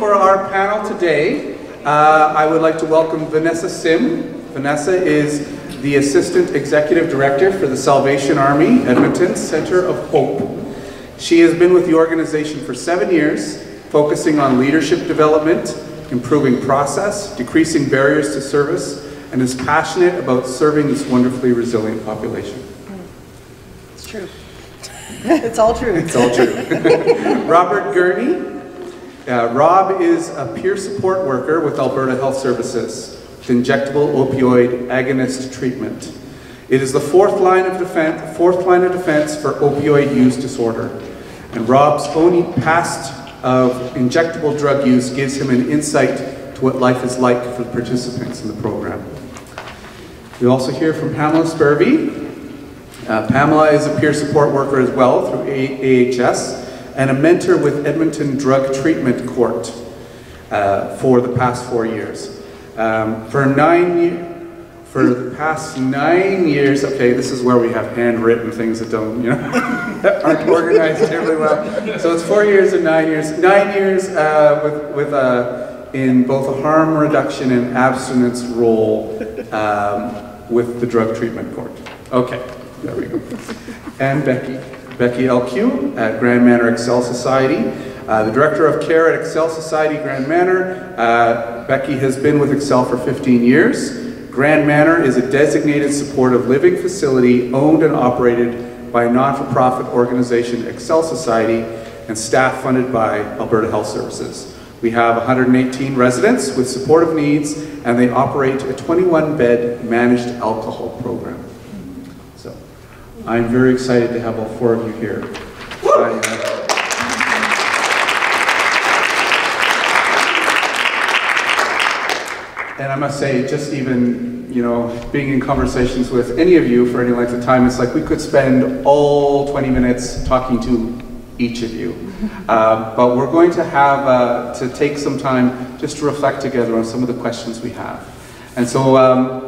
for our panel today, I would like to welcome Vanessa Sim. Vanessa is the Assistant Executive Director for the Salvation Army, Edmonton Center of Hope. She has been with the organization for 7 years, focusing on leadership development, improving process, decreasing barriers to service, and is passionate about serving this wonderfully resilient population. It's true. It's all true. It's all true. Robert Gurney. Rob is a peer support worker with Alberta Health Services with injectable opioid agonist treatment. It is the fourth line of defense for opioid use disorder. And Rob's own past of injectable drug use gives him an insight to what life is like for the participants in the program. We also hear from Pamela Spurvey. Pamela is a peer support worker as well through AHS and a mentor with Edmonton Drug Treatment Court for the past 4 years. For the past 9 years, okay, this is where we have handwritten things that don't, that aren't organized terribly well. So it's 4 years and 9 years. 9 years in both a harm reduction and abstinence role with the Drug Treatment Court. Okay. There we go. And Becky LQ at Grand Manor Excel Society, the Director of Care at Excel Society Grand Manor. Becky has been with Excel for 15 years. Grand Manor is a designated supportive living facility owned and operated by a not-for-profit organization, Excel Society, and staff funded by Alberta Health Services. We have 118 residents with supportive needs, and they operate a 21-bed managed alcohol program. I'm very excited to have all 4 of you here. And I must say, just even, being in conversations with any of you for any length of time, it's like we could spend all 20 minutes talking to each of you. But we're going to have to take some time just to reflect together on some of the questions we have. And so,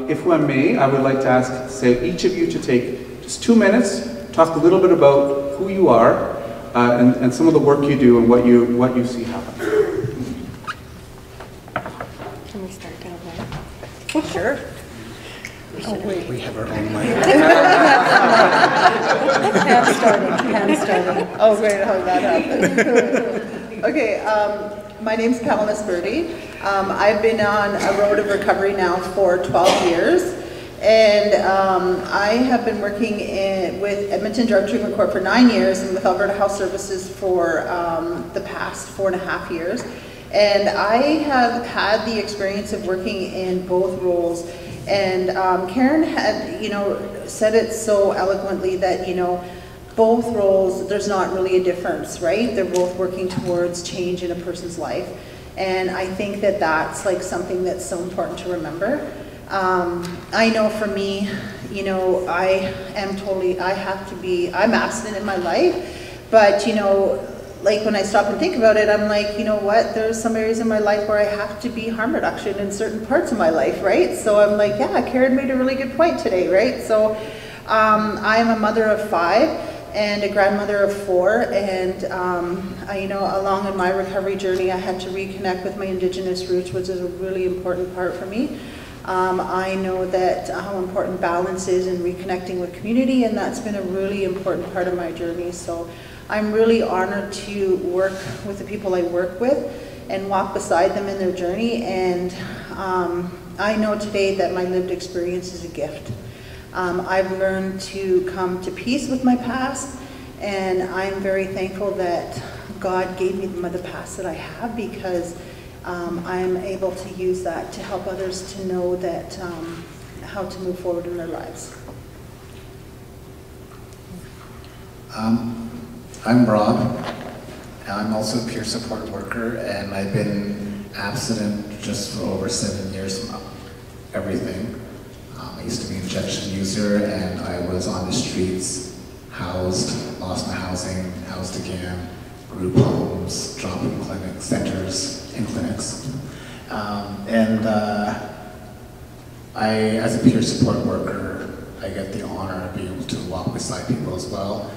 if I may, I would like to ask each of you to take just 2 minutes, talk a little bit about who you are and some of the work you do and what you see happen. Can we start down there? Sure. Oh, wait. We have our own mic. Hand starting. Oh, great, how did that happen? Okay, my name's Pamela Spurvey. I've been on a road of recovery now for 12 years. And I have been working with Edmonton Drug Treatment Court for 9 years and with Alberta Health Services for the past 4.5 years. And I have had the experience of working in both roles. And Karen had, said it so eloquently that, both roles, there's not really a difference, right? They're both working towards change in a person's life. And I think that that's like something that's so important to remember. I know for me, I'm abstinent in my life, but, like when I stop and think about it, I'm like, there's some areas in my life where I have to be harm reduction in certain parts of my life, right? So I'm like, yeah, Karen made a really good point today, right? So I am a mother of 5 and a grandmother of 4, and along in my recovery journey, I had to reconnect with my Indigenous roots, which is a really important part for me. I know that how important balance is in reconnecting with community, and that's been a really important part of my journey. So I'm really honored to work with the people I work with and walk beside them in their journey. And I know today that my lived experience is a gift. I've learned to come to peace with my past, and I'm very thankful that God gave me the past that I have, because I'm able to use that to help others to know that how to move forward in their lives. I'm Rob. I'm also a peer support worker, and I've been abstinent just for over 7 years from everything. I used to be an injection user, and I was on the streets, housed, lost my housing, housed again, group homes, drop-in clinic centers, in clinics. As a peer support worker, I get the honor of being able to walk beside people as well,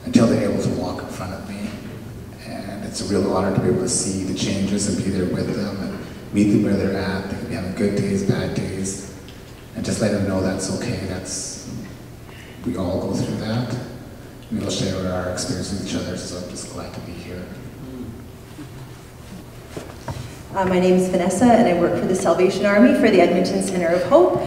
until they're able to walk in front of me. And it's a real honor to be able to see the changes and be there with them and meet them where they're at. They can be having good days, bad days, and just let them know that's okay. We all go through that. We all share our experience with each other, so I'm just glad to be here. My name is Vanessa, and I work for the Salvation Army for the Edmonton Center of Hope.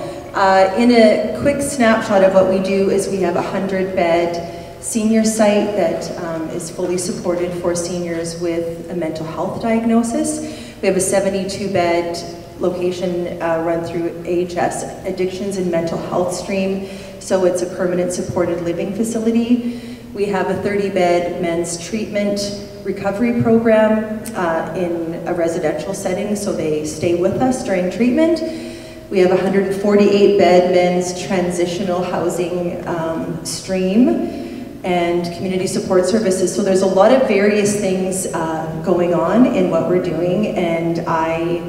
In a quick snapshot of what we do is we have a 100-bed senior site that is fully supported for seniors with a mental health diagnosis. We have a 72-bed location run through AHS Addictions and Mental Health Stream, so it's a permanent supported living facility. We have a 30-bed men's treatment recovery program in a residential setting, so they stay with us during treatment. We have a 148-bed men's transitional housing stream and community support services. So there's a lot of various things going on in what we're doing, and I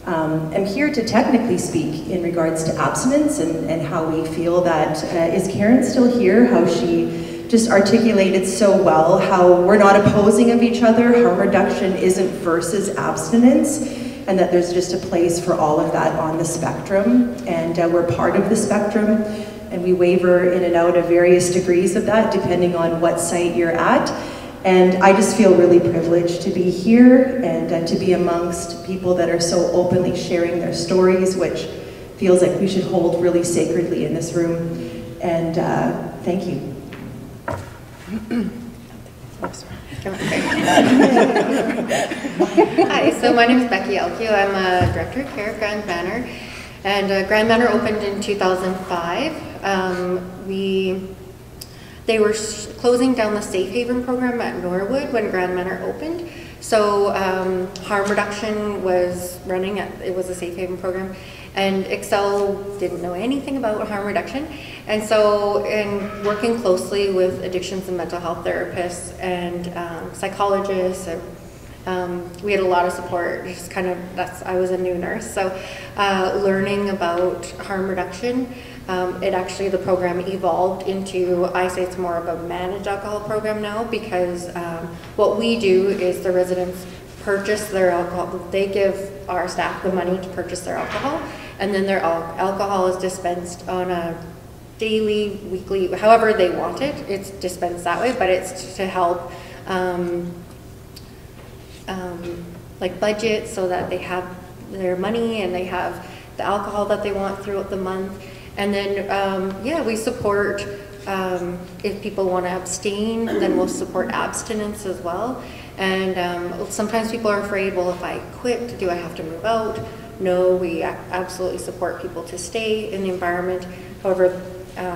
am here to technically speak in regards to abstinence and how we feel that. Is Karen still here? How she just articulated so well how we're not opposing of each other, harm reduction isn't versus abstinence, and that there's just a place for all of that on the spectrum, and we're part of the spectrum, and we waver in and out of various degrees of that depending on what site you're at. And I just feel really privileged to be here and to be amongst people that are so openly sharing their stories, which feels like we should hold really sacredly in this room. And thank you. Hi, so my name is Becky Elkio. I'm a director of care at Grand Manor, and Grand Manor opened in 2005. They were closing down the Safe Haven program at Norwood when Grand Manor opened. So harm reduction was running, it was a Safe Haven program, and Excel didn't know anything about harm reduction. And so in working closely with addictions and mental health therapists and psychologists, we had a lot of support. Just kind of, I was a new nurse, so learning about harm reduction, the program evolved into, I say it's more of a managed alcohol program now, because what we do is the residents purchase their alcohol. They give our staff the money to purchase their alcohol, and then their alcohol is dispensed on a daily, weekly, however they want it. It's dispensed that way, but it's to help like budget, so that they have their money and they have the alcohol that they want throughout the month. And then, we support, if people want to abstain, then we'll support abstinence as well. And sometimes people are afraid, well, if I quit, do I have to move out? No, we absolutely support people to stay in the environment. However,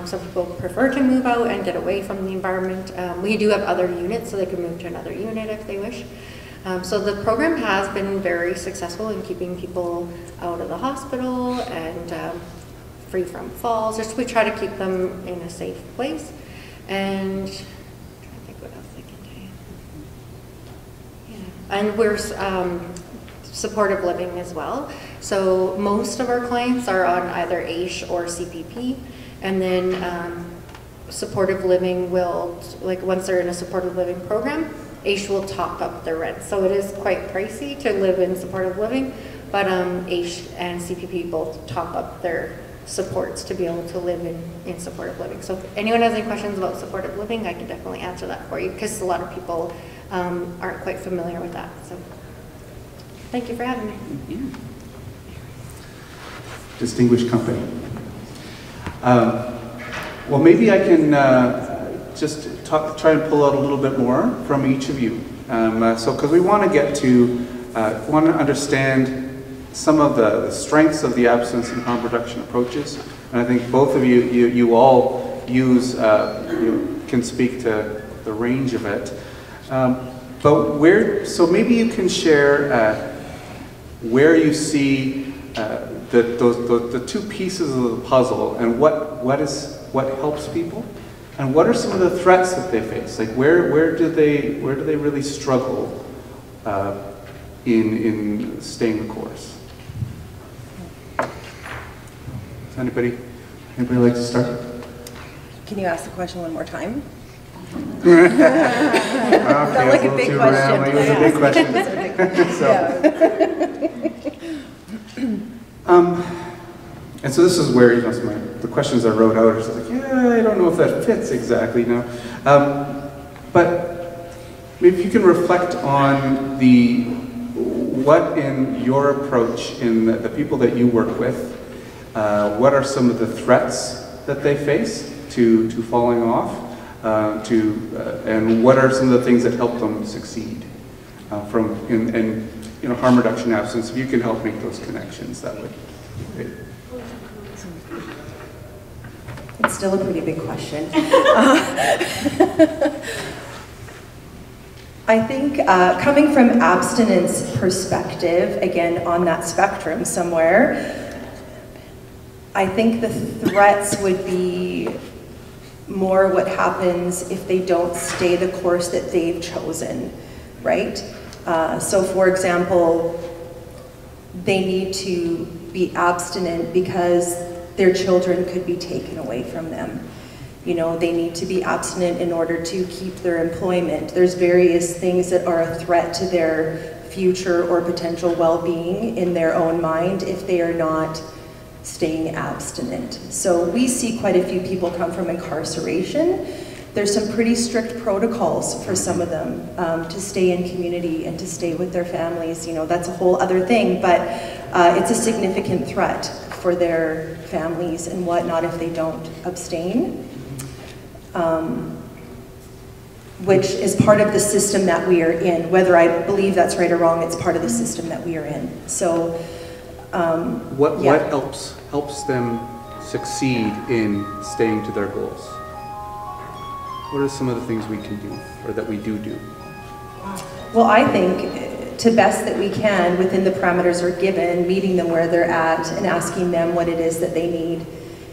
some people prefer to move out and get away from the environment. We do have other units, so they can move to another unit if they wish. So the program has been very successful in keeping people out of the hospital and free from falls. We try to keep them in a safe place. And I'm trying to think what else I can tell you. Yeah. And we're supportive living as well. So most of our clients are on either AISH or CPP. And then supportive living will, like once they're in a supportive living program, AISH will top up their rent. So it is quite pricey to live in supportive living, but AISH and CPP both top up their supports to be able to live in supportive living. So if anyone has any questions about supportive living, I can definitely answer that for you, because a lot of people aren't quite familiar with that. So thank you for having me. Mm-hmm. Distinguished company. Well, maybe I can just try and pull out a little bit more from each of you. Because we want to get to, want to understand some of the strengths of the abstinence and harm reduction approaches. And I think both of you all use, can speak to the range of it. So maybe you can share where you see the two pieces of the puzzle, and what helps people, and what are some of the threats that they face. Like where do they really struggle in staying the course? Does anybody like to start? Can you ask the question one more time? Okay, like a little big too question. rambling. It was a big question. So, and so this is where, you know, the questions I wrote out are just like, yeah, I don't know if that fits exactly now. But maybe you can reflect on what in your approach in the people that you work with, what are some of the threats that they face to falling off, and what are some of the things that help them succeed and you know, harm reduction, abstinence. If you can help make those connections, that would be great. It's still a pretty big question. I think coming from abstinence perspective, again on that spectrum somewhere, I think the threats would be more what happens if they don't stay the course that they've chosen, right? So for example, they need to be abstinent because their children could be taken away from them. You know, they need to be abstinent in order to keep their employment. There's various things that are a threat to their future or potential well-being in their own mind if they are not staying abstinent. So we see quite a few people come from incarceration. There's some pretty strict protocols for some of them to stay in community and to stay with their families. You know, that's a whole other thing, but it's a significant threat for their families and whatnot if they don't abstain, which is part of the system that we are in. Whether I believe that's right or wrong, it's part of the system that we are in. So, what helps them succeed in staying to their goals? What are some of the things we can do, or that we do? Well, I think to best that we can, within the parameters we're given, meeting them where they're at and asking them what it is that they need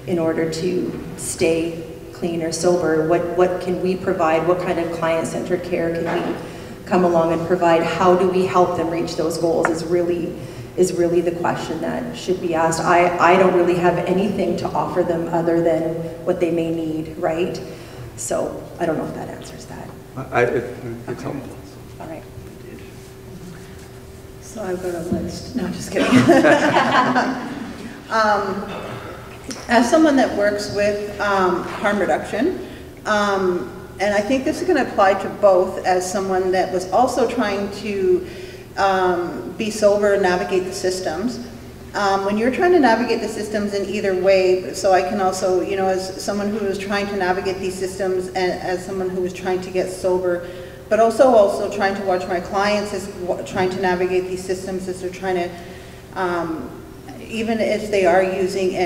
in order to stay clean or sober. What can we provide? What kind of client-centered care can we come along and provide? How do we help them reach those goals is really the question that should be asked. I don't really have anything to offer them other than what they may need, right? So I don't know if that answers that. It's helpful. All right. So I've got a list. No, I'm just kidding. As someone that works with harm reduction, and I think this is going to apply to both, as someone that was also trying to be sober and navigate the systems. When you're trying to navigate the systems in either way, so I can also, you know, as someone who was trying to navigate these systems and as someone who was trying to get sober, but also trying to watch my clients as trying to navigate these systems as they're trying to, even if they are using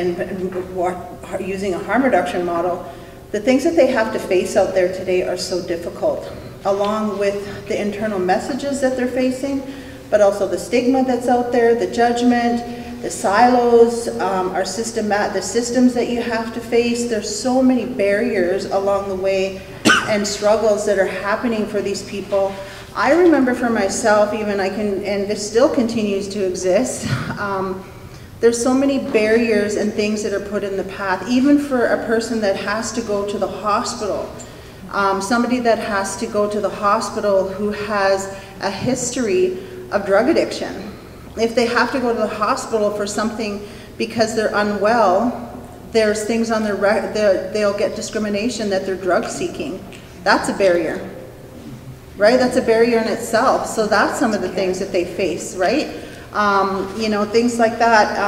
a harm reduction model, the things that they have to face out there today are so difficult, along with the internal messages that they're facing, but also the stigma that's out there, the judgment, the silos, the systems that you have to face. There's so many barriers along the way and struggles that are happening for these people. I remember for myself, and this still continues to exist, there's so many barriers and things that are put in the path, even for a person that has to go to the hospital. Somebody that has to go to the hospital who has a history of drug addiction. If they have to go to the hospital for something because they're unwell, there's things on their they'll get discrimination that they're drug seeking. That's a barrier, right? That's a barrier in itself. So that's some of the things that they face, right? You know, things like that.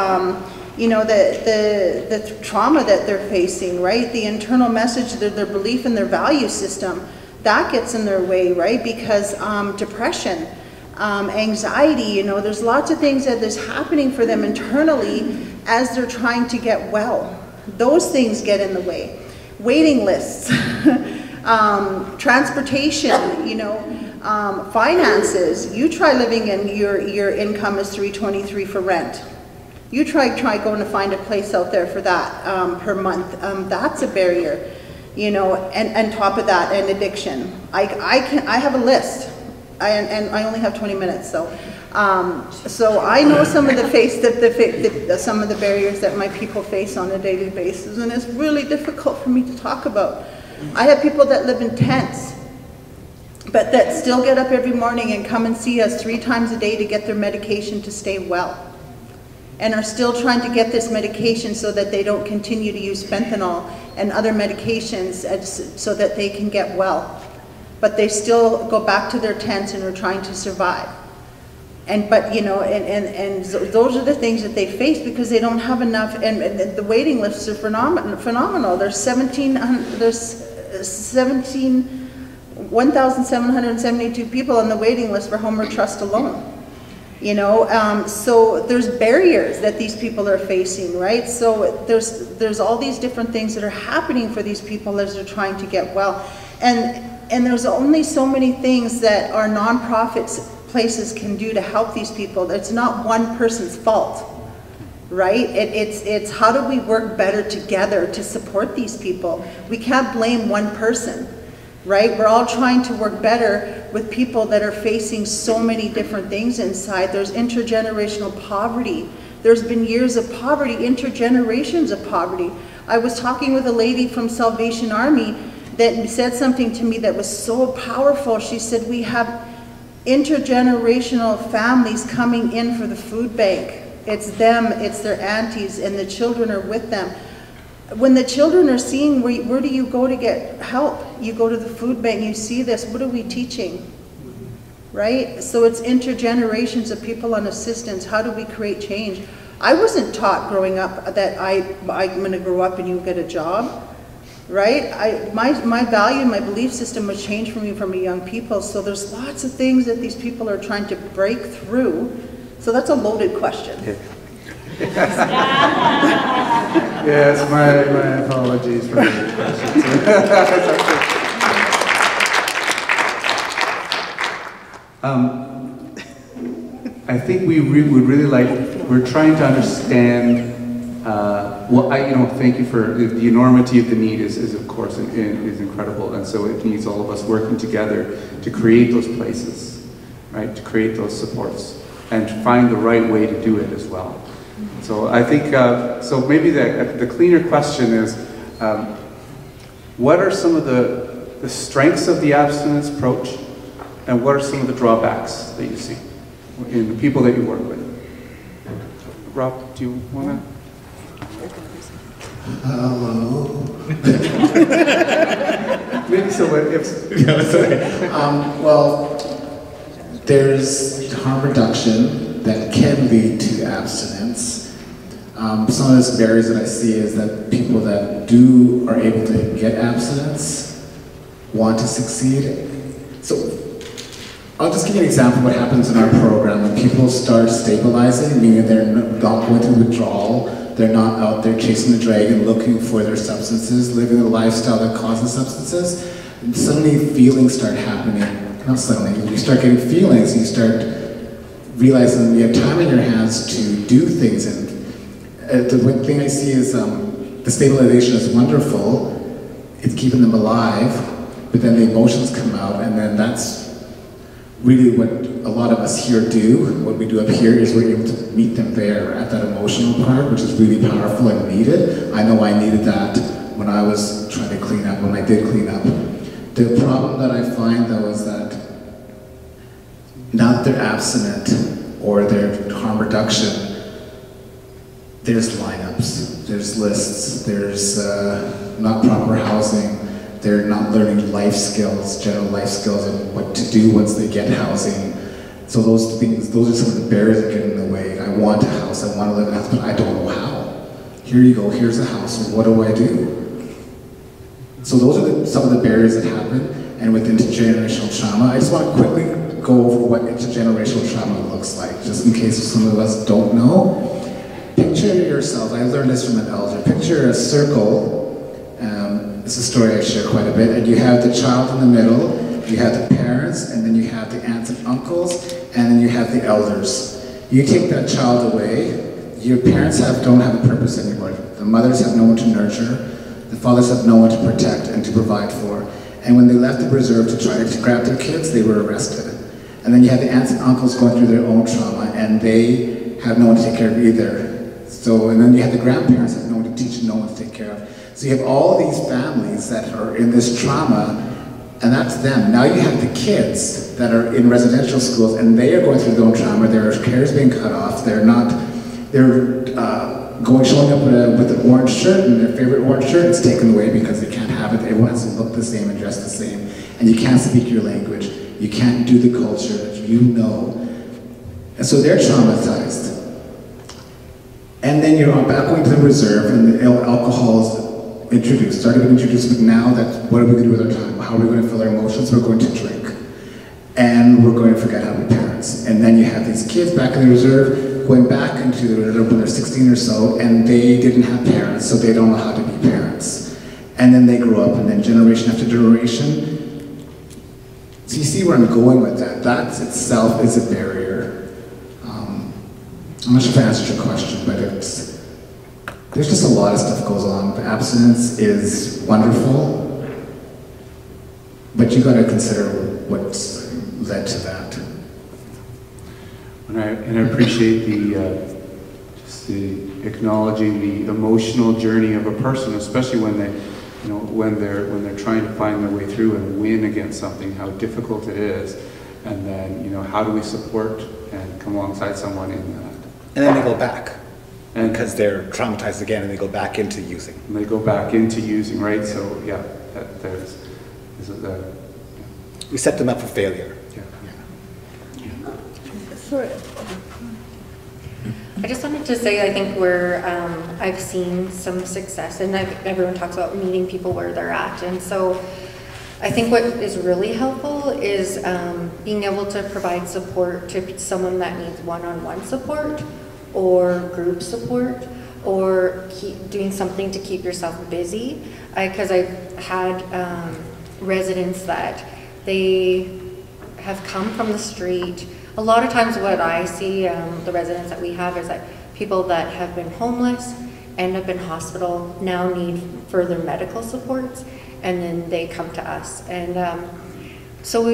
You know, the trauma that they're facing, right? The internal message, their belief in their value system, that gets in their way, right? Because depression, anxiety, you know, there's lots of things that is happening for them internally as they're trying to get well. Those things get in the way. Waiting lists, transportation, you know, finances. You try living in your income is $323 for rent. You try going to find a place out there for that per month. That's a barrier, you know, and top of that, and addiction. I have a list. And I only have 20 minutes, so I know some of some of the barriers that my people face on a daily basis, and it's really difficult for me to talk about. I have people that live in tents. but that still get up every morning and come and see us 3 times a day to get their medication to stay well, and are still trying to get this medication so that they don't continue to use fentanyl and other medications so that they can get well. But they still go back to their tents and are trying to survive. But you know, and those are the things that they face because they don't have enough, and the waiting lists are phenomenal. There's 1,772 people on the waiting list for Homer Trust alone. You know, so there's barriers that these people are facing, right? So there's all these different things that are happening for these people as they're trying to get well. And there's only so many things that our nonprofits places can do to help these people. It's not one person's fault, right? It's how do we work better together to support these people? We can't blame one person, right? We're all trying to work better with people that are facing so many different things inside. There's intergenerational poverty. There's been years of poverty, intergenerations of poverty. I was talking with a lady from Salvation Army that said something to me that was so powerful. She said, we have intergenerational families coming in for the food bank. It's them, it's their aunties, and the children are with them. When the children are seeing, where do you go to get help? You go to the food bank, you see this, what are we teaching? Right? So it's intergenerations of people on assistance. How do we create change? I wasn't taught growing up that I'm going to grow up and you get a job. Right? My value and my belief system was changed for me from a young people. So there's lots of things that these people are trying to break through. So that's a loaded question. Yes, my apologies for the questions. I think we would really like, we're trying to understand. Well, thank you for the enormity of the need is of course is incredible, and so it needs all of us working together to create those places, right? To create those supports and to find the right way to do it as well. So I think so. Maybe the cleaner question is, what are some of the strengths of the abstinence approach, and what are some of the drawbacks that you see in the people that you work with? Rob, do you want to? Hello. Maybe someone if well, there's harm reduction that can lead to abstinence. Some of those barriers that I see is that people that are able to get abstinence want to succeed. So I'll just give you an example of what happens in our program when people start stabilizing, meaning they're not going through withdrawal. They're not out there chasing the dragon, looking for their substances, living a lifestyle that causes substances. And suddenly feelings start happening. Not suddenly, you start getting feelings, and you start realizing you have time in your hands to do things. And the one thing I see is the stabilization is wonderful. It's keeping them alive, but then the emotions come out, and then that's really what a lot of us here do. What we do up here is we're able to meet them there at that emotional part, which is really powerful and needed. I know I needed that when I was trying to clean up, when I did clean up. The problem that I find though is that now that they're abstinent or they're harm reduction, there's lineups, there's lists, there's not proper housing. They're not learning life skills, general life skills, and what to do once they get housing. So those are some of the barriers that get in the way. I want a house, I want to live in a house, but I don't know how. Here you go, here's a house, what do I do? So those are some of the barriers that happen, and with intergenerational trauma, I just want to quickly go over what intergenerational trauma looks like, just in case some of us don't know. Picture yourself, I learned this from an elder, picture a circle. It's a story I share quite a bit, and you have the child in the middle, you have the parents, and then you have the aunts and uncles, and then you have the elders. You take that child away, your parents don't have a purpose anymore. The mothers have no one to nurture, the fathers have no one to protect and to provide for. And when they left the reserve to try to grab their kids, they were arrested. And then you have the aunts and uncles going through their own trauma, and they have no one to take care of either. So, and then you have the grandparents that have no one to teach and no one to take care of. So you have all these families that are in this trauma, And that's them. Now you have the kids that are in residential schools, and they are going through their own trauma. Their hair is being cut off. They're showing up with an orange shirt, and their favorite orange shirt is taken away because they can't have it. Everyone has to look the same and dress the same, and you can't speak your language. You can't do the culture that you know. And so they're traumatized. And then you're back going to the reserve, and the alcohol is started to introduce, but now what are we going to do with our time? How are we going to fill our emotions? We're going to drink. And we're going to forget how we parents. And then you have these kids back in the reserve, going back into the reserve when they're 16 or so, and they didn't have parents, so they don't know how to be parents. And then they grow up, and then generation after generation. So you see where I'm going with that. That itself is a barrier. I'm not sure if I answered your question, but there's just a lot of stuff goes on. Abstinence is wonderful, but you got to consider what's led to that. And I appreciate just the acknowledging the emotional journey of a person, especially when they, when they're trying to find their way through and win against something, how difficult it is, and then how do we support and come alongside someone in that. And then they go back, because they're traumatized again, and they go back into using. And they go back into using, right? Yeah. So yeah, We set them up for failure. Yeah. Sorry. I just wanted to say, I think I've seen some success, and everyone talks about meeting people where they're at, and so I think what is really helpful is being able to provide support to someone that needs one-on-one support or group support, or doing something to keep yourself busy. Because I've had residents that they have come from the street. A lot of times what I see, the residents that we have, is that people that have been homeless, end up in hospital, now need further medical supports, and then they come to us. And so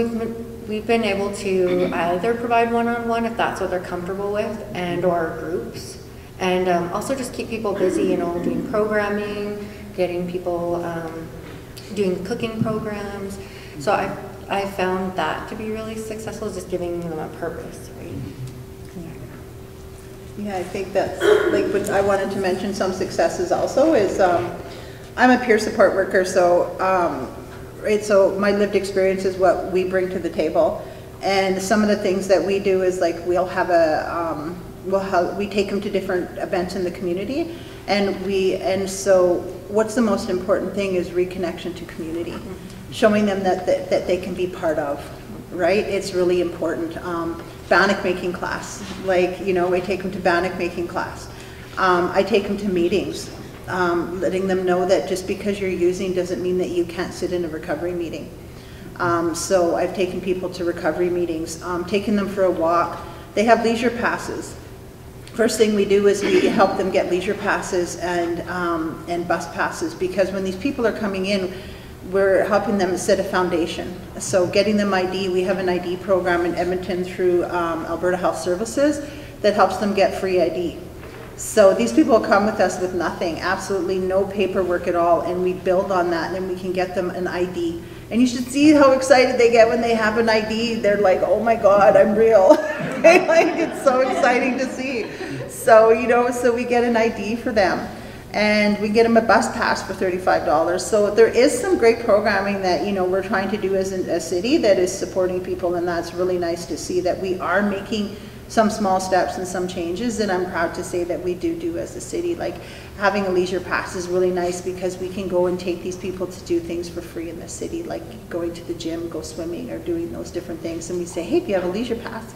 we've been able to either provide one-on-one if that's what they're comfortable with, and or groups, and also just keep people busy, doing programming, getting people doing cooking programs. So I found that to be really successful, just giving them a purpose, right? Yeah, I think that's, what I wanted to mention some successes also is, I'm a peer support worker, so, so my lived experience is what we bring to the table. And some of the things that we do is we'll have we take them to different events in the community, and so what's the most important thing is reconnection to community, showing them that they can be part of, right? It's really important. Bannock making class, we take them to bannock making class. I take them to meetings, letting them know that just because you're using doesn't mean that you can't sit in a recovery meeting. So I've taken people to recovery meetings, taken them for a walk. They have leisure passes. First thing we do is we help them get leisure passes and bus passes, because when these people are coming in, we're helping them set a foundation. So getting them ID, we have an ID program in Edmonton through Alberta Health Services that helps them get free ID. So these people come with us with nothing, absolutely no paperwork at all, and we build on that, and then we can get them an ID. And you should see how excited they get when they have an ID. They're like, oh my God, I'm real. It's so exciting to see. So, so we get an ID for them. And we get them a bus pass for $35. So there is some great programming that, we're trying to do as a city that is supporting people, and that's really nice to see that we are making some small steps and some changes, and I'm proud to say that we do as a city. Having a leisure pass is really nice because we can go and take these people to do things for free in the city, like going to the gym, go swimming, or doing those different things. And we say, hey, if you have a leisure pass,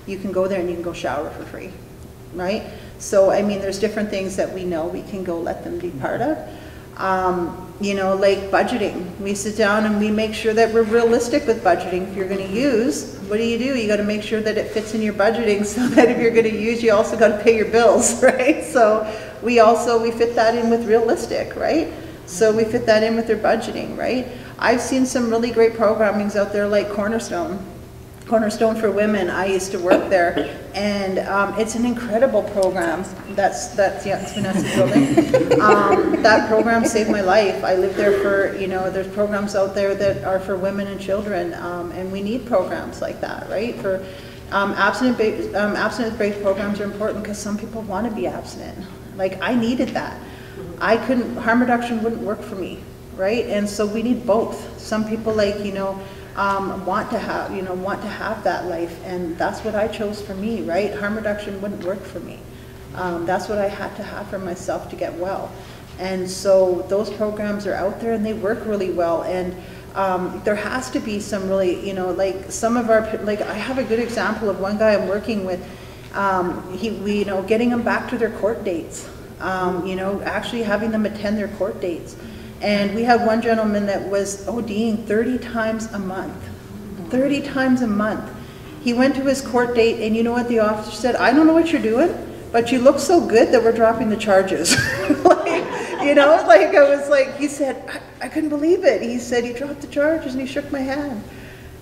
you can go there and you can go shower for free, right? So, there's different things that we know we can go let them be part of. Like budgeting. We sit down and we make sure that we're realistic with budgeting. If you're going to use, what do? You got to make sure that it fits in your budgeting, so that if you're going to use, you also got to pay your bills, right? So we fit that in with realistic, right? So we fit that in with their budgeting, right? I've seen some really great programmings out there like Cornerstone. Cornerstone for Women, I used to work there, and it's an incredible program. Yeah, it's Vanessa's building. That program saved my life. I lived there for, there's programs out there that are for women and children, and we need programs like that, right? For abstinence-based programs are important because some people want to be abstinent. Like, I needed that. Harm reduction wouldn't work for me, right? And so we need both. Some people want to have that life, and that's what I chose for me, right? Harm reduction wouldn't work for me. That's what I had to have for myself to get well. And so those programs are out there and they work really well. And there has to be some really, some of our, I have a good example of one guy I'm working with, getting them back to their court dates, actually having them attend their court dates. And we had one gentleman that was ODing 30 times a month. 30 times a month. He went to his court date, and you know what the officer said? I don't know what you're doing, but you look so good that we're dropping the charges. He said, I couldn't believe it. He said, he dropped the charges, and he shook my hand.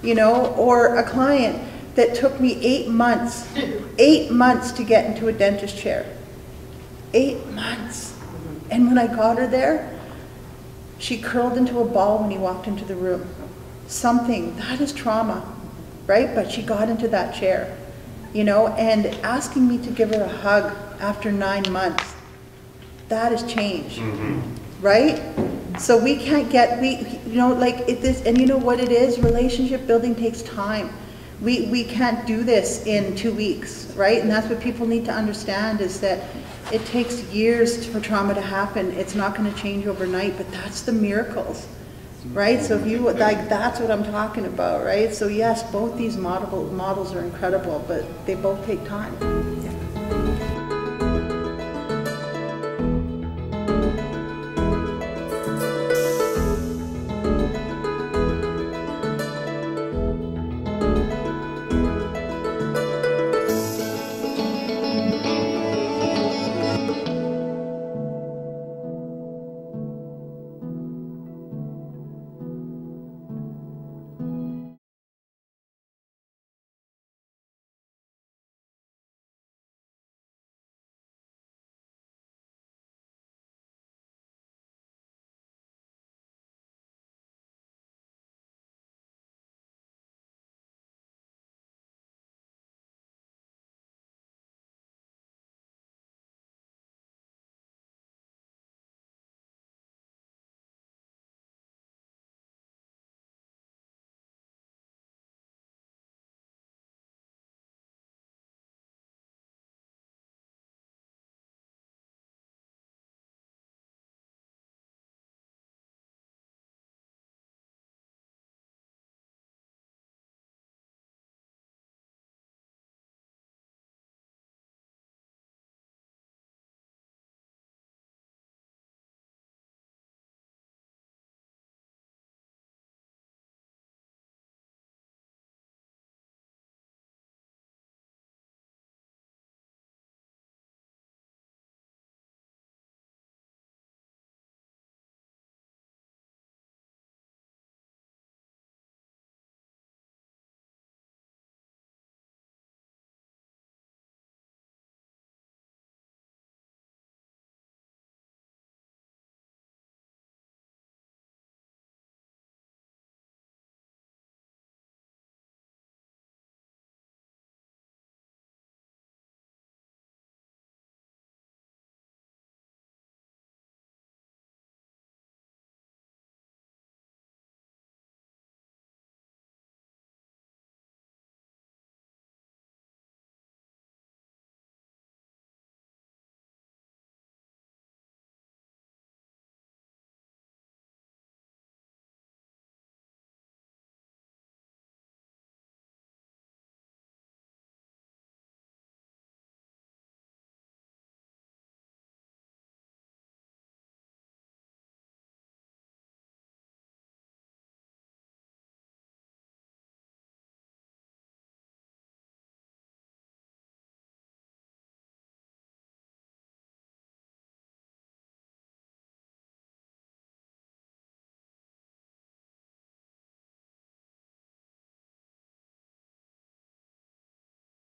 Or a client that took me 8 months to get into a dentist chair. 8 months. And when I got her there, she curled into a ball when he walked into the room. That is trauma, right? But she got into that chair, and asking me to give her a hug after 9 months, that is change, right? So we can't get, and you know what it is? Relationship building takes time. We can't do this in 2 weeks, right? And that's what people need to understand, is that it takes years for trauma to happen. It's not going to change overnight, but that's the miracles, right? So if you that's what I'm talking about, right? So yes, both these models are incredible, but they both take time.